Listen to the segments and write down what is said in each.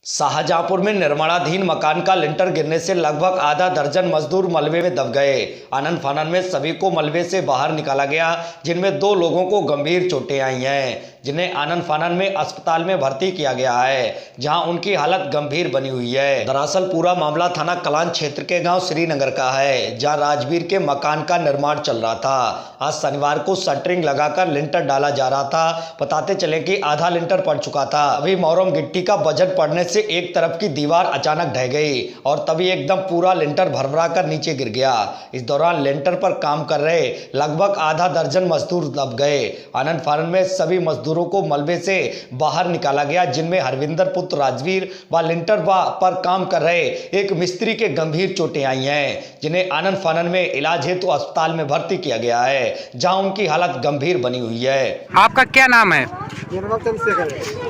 शाहजहांपुर में निर्माणाधीन मकान का लिंटर गिरने से लगभग आधा दर्जन मजदूर मलबे में दब गए। आनन फानन में सभी को मलबे से बाहर निकाला गया, जिनमें 2 लोगों को गंभीर चोटें आई हैं, जिन्हें आनन फानन में अस्पताल में भर्ती किया गया है, जहां उनकी हालत गंभीर बनी हुई है। दरअसल पूरा मामला थाना कलान क्षेत्र के गांव श्रीनगर का है, जहां राजवीर के मकान का निर्माण चल रहा था। आज शनिवार को शटरिंग लगाकर लिंटर डाला जा रहा था। बताते चले कि आधा लिंटर पड़ चुका था। अभी मोरम गिट्टी का वजन पड़ने से एक तरफ की दीवार अचानक ढह गई और तभी एकदम पूरा लिंटर भरभरा कर नीचे गिर गया। इस दौरान लिंटर पर काम कर रहे लगभग आधा दर्जन मजदूर दब गए। आनन फानन में सभी मजदूरों को मलबे से बाहर निकाला गया, जिनमें हरविंदर पुत्र राजवीर व लिंटर पर काम कर रहे एक मिस्त्री के गंभीर चोटें आई हैं, जिन्हें आनन फानन में इलाज हेतु अस्पताल में भर्ती किया गया है, जहां उनकी हालत गंभीर बनी हुई है। आपका क्या नाम है?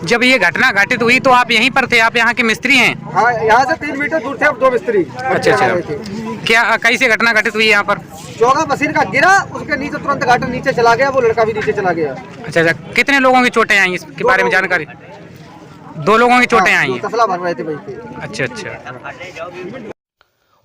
जब ये घटना घटित हुई तो आप यहीं पर थे? आप यहाँ के मिस्त्री हैं? हाँ, यहाँ से 3 मीटर दूर थे अब 2 मिस्त्री। अच्छा। क्या कैसे घटना घटित हुई यहाँ पर? चौका मशीन का गिरा, उसके नीचे तुरंत गाटर नीचे चला गया, वो लड़का भी नीचे चला गया। अच्छा। कितने लोगों की चोटें आई इसके बारे में जानकारी? 2 लोगों की चोटें आई हैं। तसला भर रहे थे वहीं पे। अच्छा।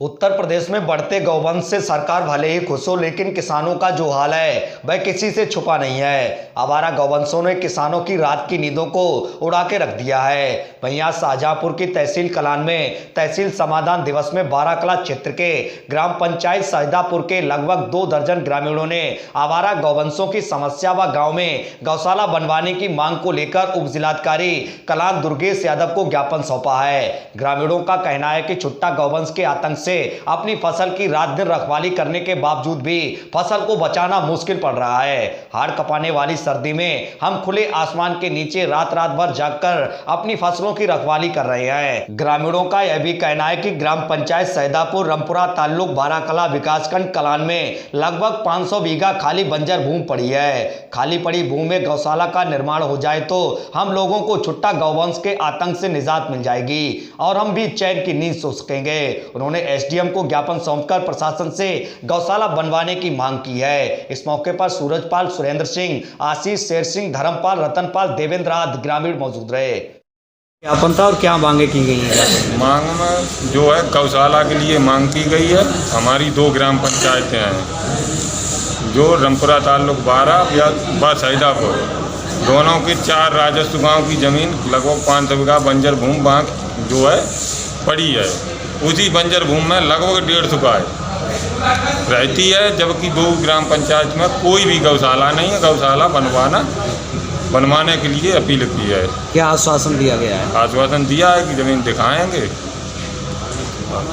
उत्तर प्रदेश में बढ़ते गौवंश से सरकार भले ही खुश हो, लेकिन किसानों का जो हाल है वह किसी से छुपा नहीं है। आवारा गौवंशों ने किसानों की रात की नींदों को उड़ा के रख दिया है। वहीं आज शाहजहांपुर की तहसील कलान में तहसील समाधान दिवस में बाराकला क्षेत्र के ग्राम पंचायत सैदापुर के लगभग 2 दर्जन ग्रामीणों ने आवारा गौवंशों की समस्या व गाँव में गौशाला बनवाने की मांग को लेकर उप जिलाधिकारी कलान दुर्गेश यादव को ज्ञापन सौंपा है। ग्रामीणों का कहना है कि छुट्टा गौवंश के आतंक से अपनी फसल की रात दिन रखवाली करने के बावजूद भी फसल को बचाना मुश्किल पड़ रहा है। हाड़ कपाने वाली सर्दी में हम खुले आसमान के नीचे रात भर जागकर अपनी फसलों की रखवाली कर रहे हैं। ग्रामीणों का यह भी कहना है कि ग्राम पंचायत सैदापुर रामपुरा ताल्लुक बाराकला विकासखंड कलान में लगभग 500 बीघा खाली बंजर भूमि पड़ी है। खाली पड़ी भूमि में गौशाला का निर्माण हो जाए तो हम लोगों को छुट्टा गौवंश के आतंक से निजात मिल जाएगी और हम भी चैन की नींद सो सकेंगे। उन्होंने एसडीएम को ज्ञापन सौंपकर प्रशासन से गौशाला बनवाने की मांग की है। इस मौके पर सूरजपाल, सुरेंद्र सिंह, आशीष, शेर सिंह, धर्मपाल, रतनपाल, देवेंद्र आदि ग्रामीण मौजूद रहे। ज्ञापन था और क्या मांगे की गई हैं? मांग में जो है गौशाला के लिए मांग की गई है। हमारी 2 ग्राम पंचायतें हैं जो रामपुरा ताल्लुक 12 या सैदापुर, दोनों के 4 राजस्व गांव की जमीन लगभग 500 बीघा बंजर भूमि बांक जो है पड़ी है। उसी बंजर भूमि में लगभग 150 गाय रहती है, जबकि 2 ग्राम पंचायत में कोई भी गौशाला नहीं है। गौशाला बनवाने के लिए अपील की है। क्या आश्वासन दिया गया है? आश्वासन दिया है कि ज़मीन दिखाएंगे।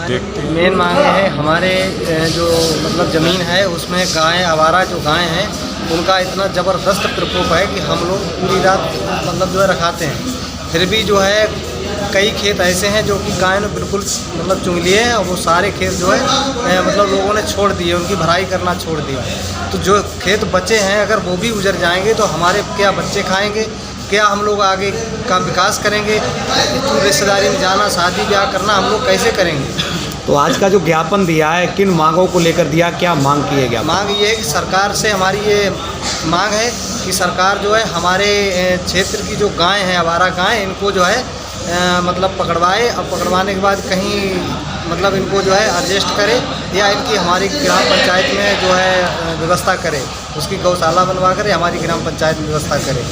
देखते हैं। मेन मांग है हमारे जो मतलब ज़मीन है उसमें गाय, आवारा जो गाय हैं उनका इतना ज़बरदस्त प्रकोप है कि हम लोग पूरी रात मतलब जो है रखाते हैं, फिर भी जो है कई खेत ऐसे हैं जो कि गाय ने बिल्कुल मतलब चुंग लिए हैं और वो सारे खेत जो है मतलब लोगों ने छोड़ दिए, उनकी भराई करना छोड़ दिया। तो जो खेत बचे हैं अगर वो भी उजड़ जाएंगे तो हमारे क्या बच्चे खाएंगे, क्या हम लोग आगे का विकास करेंगे? रिश्तेदारी में जाना, शादी ब्याह करना हम लोग कैसे करेंगे? तो आज का जो ज्ञापन दिया है किन मांगों को लेकर दिया, क्या मांग की है? मांग ये है कि सरकार से हमारी ये मांग है कि सरकार जो है हमारे क्षेत्र की जो गाय हैं, आवारा गाय, इनको जो है मतलब पकड़वाए और पकड़वाने के बाद कहीं मतलब इनको जो है एडजस्ट करे या इनकी हमारी ग्राम पंचायत में जो है व्यवस्था करे, उसकी गौशाला बनवा करे, हमारी ग्राम पंचायत में व्यवस्था करे।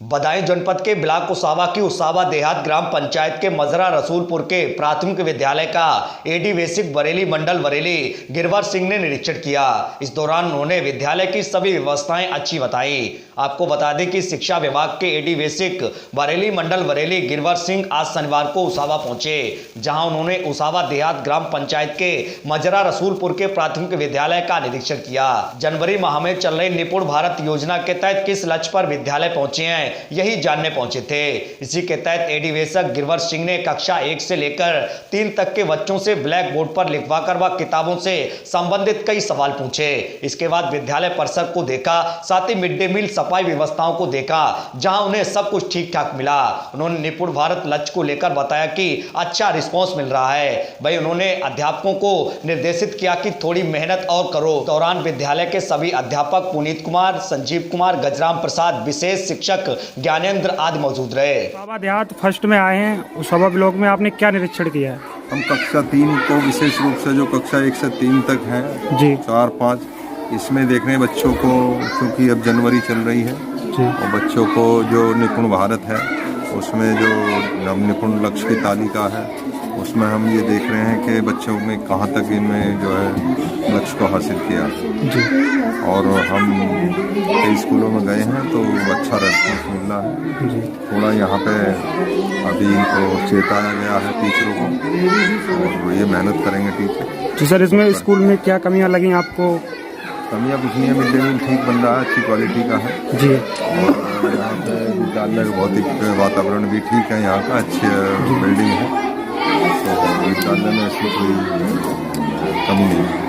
बदायूं जनपद के ब्लॉक उसावा की उसावा देहात ग्राम पंचायत के मजरा रसूलपुर के प्राथमिक विद्यालय का एडी बेसिक बरेली मंडल बरेली गिरवर सिंह ने निरीक्षण किया। इस दौरान उन्होंने विद्यालय की सभी व्यवस्थाएं अच्छी बताई। आपको बता दें कि शिक्षा विभाग के एडी बेसिक बरेली मंडल बरेली गिरवर सिंह आज शनिवार को उसावा पहुंचे, जहां उन्होंने उसावा देहात ग्राम पंचायत के मजरा रसूलपुर के प्राथमिक विद्यालय का निरीक्षण किया। जनवरी माह में चल रही निपुण भारत योजना के तहत किस लक्ष्य पर विद्यालय पहुंचे हैं यही जानने पहुंचे थे। इसी के तहत एडी बेसिक गिरवर सिंह ने कक्षा 1 से लेकर 3 तक के बच्चों से ब्लैक बोर्ड पर लिखवाकर व किताबों से संबंधित कई सवाल पूछे। इसके बाद विद्यालय परिसर को देखा, साथ ही मिड डे मील सफाई व्यवस्थाओं को देखा जहां उन्हें सब कुछ ठीक ठाक मिला। उन्होंने निपुण भारत लक्ष्य को लेकर बताया कि अच्छा रिस्पॉन्स मिल रहा है। वहीं उन्होंने अध्यापकों को निर्देशित किया कि थोड़ी मेहनत और करो। दौरान विद्यालय के सभी अध्यापक पुनीत कुमार, संजीव कुमार, गजराम प्रसाद, विशेष शिक्षक ज्ञानेंद्र आदि मौजूद रहे। बाबा देहात फर्स्ट में आए हैं, उस सभा ब्लॉक में आपने क्या निरीक्षण किया है? हम कक्षा 3 को विशेष रूप से जो कक्षा 1 से 3 तक है जी 4, 5 इसमें देख रहे हैं बच्चों को, क्योंकि अब जनवरी चल रही है जी और बच्चों को जो निपुण भारत है उसमें जो निपुण लक्ष्य की तालिका है उसमें हम ये देख रहे हैं कि बच्चों में कहाँ तक इनमें जो है लक्ष्य को हासिल किया जी। और हम कई स्कूलों में गए हैं तो अच्छा रेस्पॉन्स मिल रहा है जी। थोड़ा यहाँ पे अभी इनको चेताया गया है टीचरों को और ये मेहनत करेंगे टीचर। जी सर, इसमें स्कूल में क्या कमियां लगी आपको? कमियाँ कुछ नहीं है, मिड डे मील ठीक बन रहा है, अच्छी क्वालिटी का है जी। और यहाँ पे विद्यालय का भौतिक वातावरण भी ठीक है, यहाँ का अच्छी बिल्डिंग है तो विद्यालय में ऐसी कोई कमी नहीं है।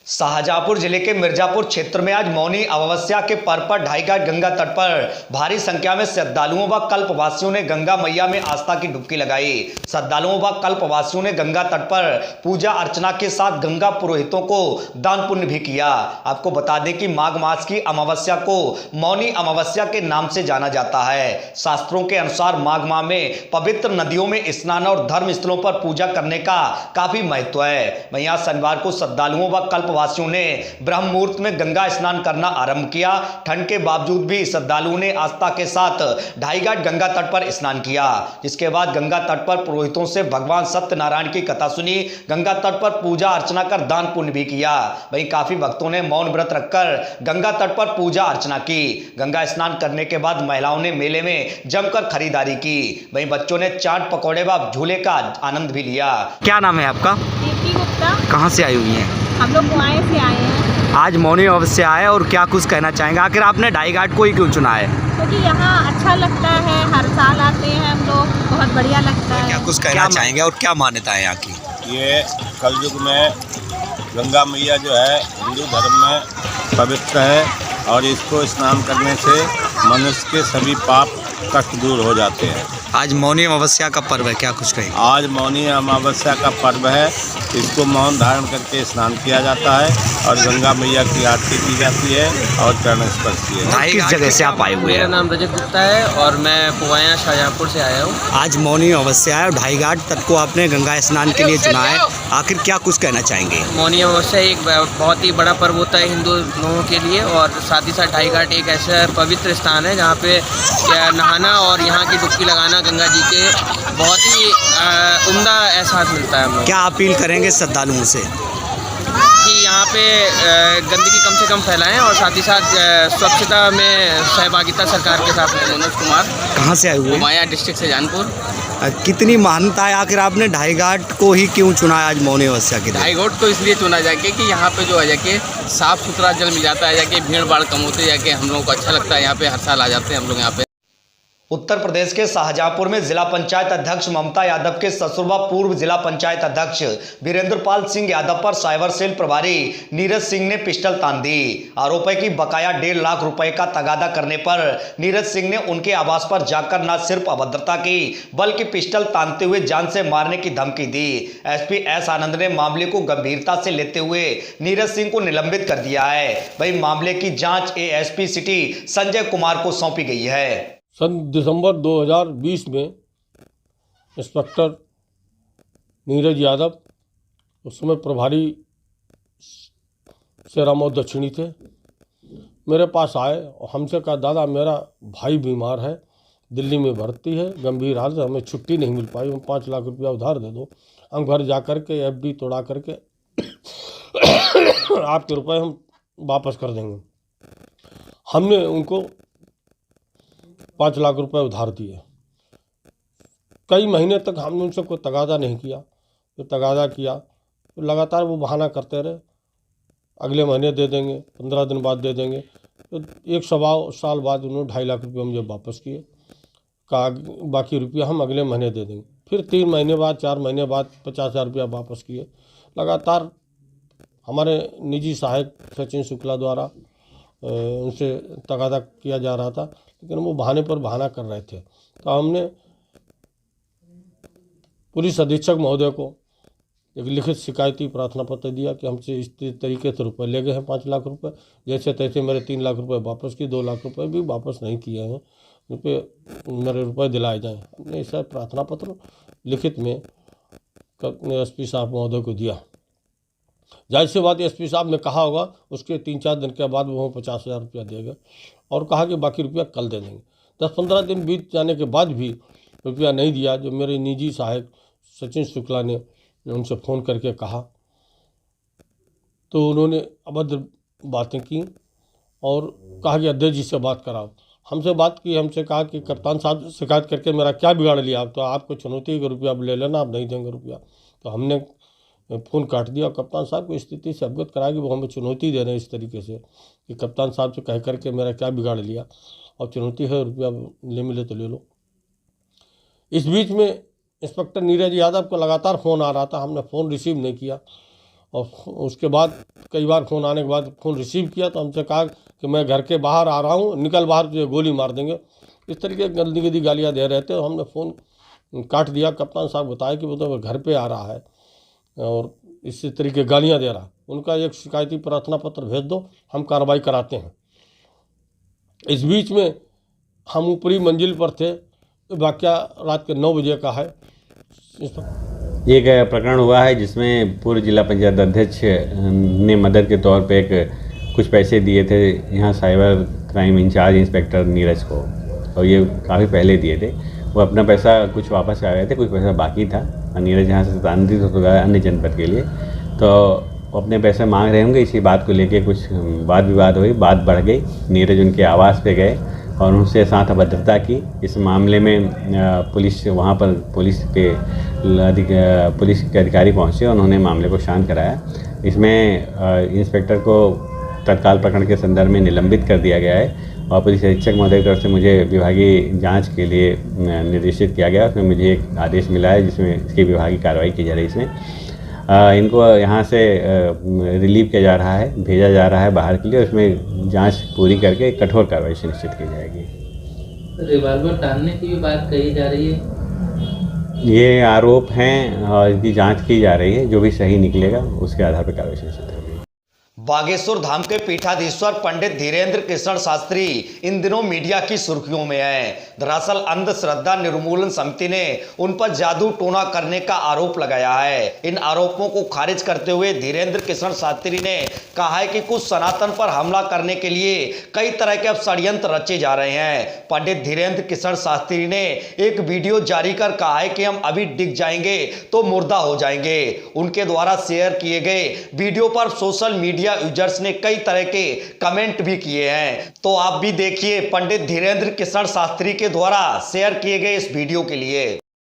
शाहजहाँपुर जिले के मिर्जापुर क्षेत्र में आज मौनी अमावस्या के पर्व पर ढाईघाट गंगा तट पर भारी संख्या में श्रद्धालुओं व कल्पवासियों ने गंगा मैया में आस्था की डुबकी लगाई। श्रद्धालुओं व कल्पवासियों ने गंगा तट पर पूजा अर्चना के साथ गंगा पुरोहितों को दान पुण्य भी किया। आपको बता दें कि माघ मास की अमावस्या को मौनी अमावस्या के नाम से जाना जाता है। शास्त्रों के अनुसार माघ माह में पवित्र नदियों में स्नान और धर्म स्थलों पर पूजा करने का काफी महत्व है। वहीं आज शनिवार को श्रद्धालुओं व कल्पवासियों ने ब्रह्म मुहूर्त में गंगा स्नान करना आरंभ किया। ठंड के बावजूद भी श्रद्धालुओं ने आस्था के साथ ढाईघाट गंगा तट पर स्नान किया। इसके बाद गंगा तट पर पुरोहितों से भगवान सत्यनारायण की कथा सुनी। गंगा तट पर पूजा अर्चना कर दान पुण्य भी किया। वहीं काफी भक्तों ने मौन व्रत रखकर गंगा तट पर पूजा अर्चना की। गंगा स्नान करने के बाद महिलाओं ने मेले में जमकर खरीदारी की। वहीं बच्चों ने चाट पकौड़े व झूले का आनंद भी लिया। क्या नाम है आपका? दीप्ति गुप्ता। कहाँ से आई हुई हैं? हम लोग कुआएं से आए हैं। आज मौनी अमावस्या है और क्या कुछ कहना चाहेंगे? आखिर आपने ढाईघाट को ही क्यों चुना है? क्योंकि यहाँ अच्छा लगता है, हर साल आते हैं हम लोग, बहुत बढ़िया लगता है। क्या कुछ कहना चाहेंगे और क्या मान्यता है यहाँ की? ये कलयुग में गंगा मैया जो है हिंदू धर्म में पवित्र है और इसको स्नान करने से मनुष्य के सभी पाप कष्ट दूर हो जाते हैं। आज मौनी अमावस्या का पर्व है, क्या कुछ कहेंगे? आज मौनी अमावस्या का पर्व है, इसको मौन धारण करके स्नान किया जाता है और गंगा मैया की आरती की जाती है और चरण स्पर्श किया जाता है। किस जगह से आप आए हुए हैं? मेरा नाम रजत गुप्ता है और मैं पुवाया शाहजहाँपुर से आया हूँ। आज मौनी अमावस्या है और ढाईघाट तट को आपने गंगा स्नान के लिए चुना है, आखिर क्या कुछ कहना चाहेंगे? मौनी अमावस्या एक बहुत ही बड़ा पर्व होता है हिंदू लोगों के लिए और साथ ही साथ ढाईघाट एक ऐसा पवित्र स्थान है जहाँ पे नहाना और यहाँ की डुबकी लगाना गंगा जी के बहुत ही उम्दा एहसास मिलता है हम लोग। क्या अपील करेंगे श्रद्धालुओं से? कि यहाँ पे गंदगी कम से कम फैलाएं और साथ ही साथ स्वच्छता में सहभागिता सरकार के साथ में। मनोज कुमार। कहाँ से आए हुए? माया डिस्ट्रिक्ट से जानपुर। कितनी मान्यता है आखिर आपने ढाईघाट को ही क्यों चुना है आज मौनी अमावस्या के दिन? ढाईघाट को इसलिए चुना जाके कि यहाँ पे जो है जाके साफ़ सुथरा जल मिल जाता है, जाके भीड़ भाड़ कम होती है, जाके हम लोगों को अच्छा लगता है। यहाँ पे हर साल आ जाते हैं हम लोग यहाँ पे। उत्तर प्रदेश के शाहजहाँपुर में जिला पंचायत अध्यक्ष ममता यादव के ससुर व पूर्व जिला पंचायत अध्यक्ष वीरेंद्र पाल सिंह यादव पर साइबर सेल प्रभारी नीरज सिंह ने पिस्टल तान दी। आरोप है कि बकाया 1.5 लाख रुपए का तगादा करने पर नीरज सिंह ने उनके आवास पर जाकर न सिर्फ अभद्रता की बल्कि पिस्टल तानते हुए जान से मारने की धमकी दी। एसपी एस आनंद ने मामले को गंभीरता से लेते हुए नीरज सिंह को निलंबित कर दिया है। वहीं मामले की जाँच एएसपी सिटी संजय कुमार को सौंपी गई है। सन दिसंबर 2020 में इंस्पेक्टर नीरज यादव, उस समय प्रभारी शेरामऊ दक्षिणी थे, मेरे पास आए और हमसे कहा दादा मेरा भाई बीमार है, दिल्ली में भर्ती है, गंभीर हालत है, हमें छुट्टी नहीं मिल पाई, 5 लाख रुपया उधार दे दो, हम घर जा कर के FD तोड़ा करके आपके रुपए हम वापस कर देंगे। हमने उनको 5 लाख रुपए उधार दिए। कई महीने तक हमने उनसे कोई तगादा नहीं किया। तो तगादा किया तो लगातार वो बहाना करते रहे, अगले महीने दे देंगे, 15 दिन बाद दे देंगे। तो 1.25 साल बाद उन्होंने 2.5 लाख रुपये मुझे वापस किए, कहा बाकी रुपया हम अगले महीने दे देंगे। फिर 3 महीने बाद, 4 महीने बाद 50,000 रुपया वापस किए। लगातार हमारे निजी सहायक सचिन शुक्ला द्वारा उनसे तगादा किया जा रहा था, लेकिन वो बहाने पर बहाना कर रहे थे। तो हमने पुलिस अधीक्षक महोदय को एक लिखित शिकायती प्रार्थना पत्र दिया कि हमसे इस तरीके से रुपए ले गए हैं 5 लाख रुपए, जैसे तैसे मेरे 3 लाख रुपए वापस किए, 2 लाख रुपए भी वापस नहीं किए हैं, मेरे रुपए दिलाए जाएं। हमने ऐसा प्रार्थना पत्र लिखित में एसपी साहब महोदय को दिया। जाहिर सी बात एसपी साहब ने कहा होगा, उसके 3-4 दिन के बाद वो 50,000 रुपया देगा और कहा कि बाकी रुपया कल दे देंगे। 10-15 दिन बीत जाने के बाद भी रुपया नहीं दिया। जो मेरे निजी सहायक सचिन शुक्ला ने उनसे फ़ोन करके कहा तो उन्होंने अभद्र बातें की और कहा कि अध्यक्ष जी से बात कराओ। हमसे बात की, हमसे कहा कि कप्तान साहब शिकायत करके मेरा क्या बिगाड़ लिया, आप तो आपको चुनौती कि रुपया अब ले लेना, आप नहीं देंगे रुपया। तो हमने फ़ोन काट दिया और कप्तान साहब को स्थिति से अवगत कराया कि वो हमें चुनौती दे रहे हैं इस तरीके से कि कप्तान साहब से कह करके मेरा क्या बिगाड़ लिया और चुनौती है, रुपया ले मिले तो ले लो। इस बीच में इंस्पेक्टर नीरज यादव को लगातार फ़ोन आ रहा था, हमने फ़ोन रिसीव नहीं किया और उसके बाद कई बार फ़ोन आने के बाद फ़ोन रिसीव किया तो हमसे कहा कि मैं घर के बाहर आ रहा हूँ, निकल बाहर, तुझे गोली मार देंगे। इस तरीके की गंदी गंदी गालियाँ दे रहे थे और हमने फ़ोन काट दिया। कप्तान साहब बताया कि वो तो घर पे आ रहा है और इसी तरीके गालियाँ दे रहा। उनका एक शिकायती प्रार्थना पत्र भेज दो, हम कार्रवाई कराते हैं। इस बीच में हम ऊपरी मंजिल पर थे, वाक़या रात के 9 बजे का है। एक प्रकरण हुआ है जिसमें पूर्व जिला पंचायत अध्यक्ष ने मदद के तौर पे कुछ पैसे दिए थे यहाँ cyber crime incharge inspector Neeraj को, और ये काफ़ी पहले दिए थे। वो अपना पैसा कुछ वापस आ गए थे, कुछ पैसा बाकी था। नीरज यहाँ से स्थानांतरित हो गया अन्य जनपद के लिए, तो अपने पैसे मांग रहे होंगे। इसी बात को लेके कुछ वाद विवाद हुई, बात बढ़ गई। नीरज उनके आवास पे गए और उनसे साथ अभद्रता की। इस मामले में पुलिस वहाँ पर पुलिस के अधिकारी पहुँचे, उन्होंने मामले को शांत कराया। इसमें इंस्पेक्टर को तत्काल प्रकरण के संदर्भ में निलंबित कर दिया गया है और पुलिस अधीक्षक महोदय की तरफ से मुझे विभागीय जांच के लिए निर्देशित किया गया। उसमें मुझे एक आदेश मिला है जिसमें इसकी विभागीय कार्रवाई की जा रही है। इसमें इनको यहाँ से रिलीव किया जा रहा है, भेजा जा रहा है बाहर के लिए। उसमें जांच पूरी करके कठोर कार्रवाई सुनिश्चित की जाएगी। रिवॉल्वर टांगने की भी बात कही जा रही है। ये आरोप हैं और इसकी जांच की जा रही है, जो भी सही निकलेगा उसके आधार पर कार्रवाई सुनिश्चित होगी। बागेश्वर धाम के पीठाधीश्वर पंडित धीरेन्द्र कृष्ण शास्त्री इन दिनों मीडिया की सुर्खियों में हैं। दरअसल अंधश्रद्धा निर्मूलन समिति ने उन पर जादू टोना करने का आरोप लगाया है। इन आरोपों को खारिज करते हुए धीरेन्द्र कृष्ण शास्त्री ने कहा है कि कुछ सनातन पर हमला करने के लिए कई तरह के अब षड्यंत्र रचे जा रहे हैं। पंडित धीरेन्द्र कृष्ण शास्त्री ने एक वीडियो जारी कर कहा है कि हम अभी डिग जाएंगे तो मुर्दा हो जाएंगे। उनके द्वारा शेयर किए गए वीडियो पर सोशल मीडिया यूजर्स ने कई तरह के कमेंट भी किए हैं। तो आप भी देखिए पंडित धीरेन्द्र कृष्ण शास्त्री के द्वारा शेयर किए गए इस वीडियो के लिए।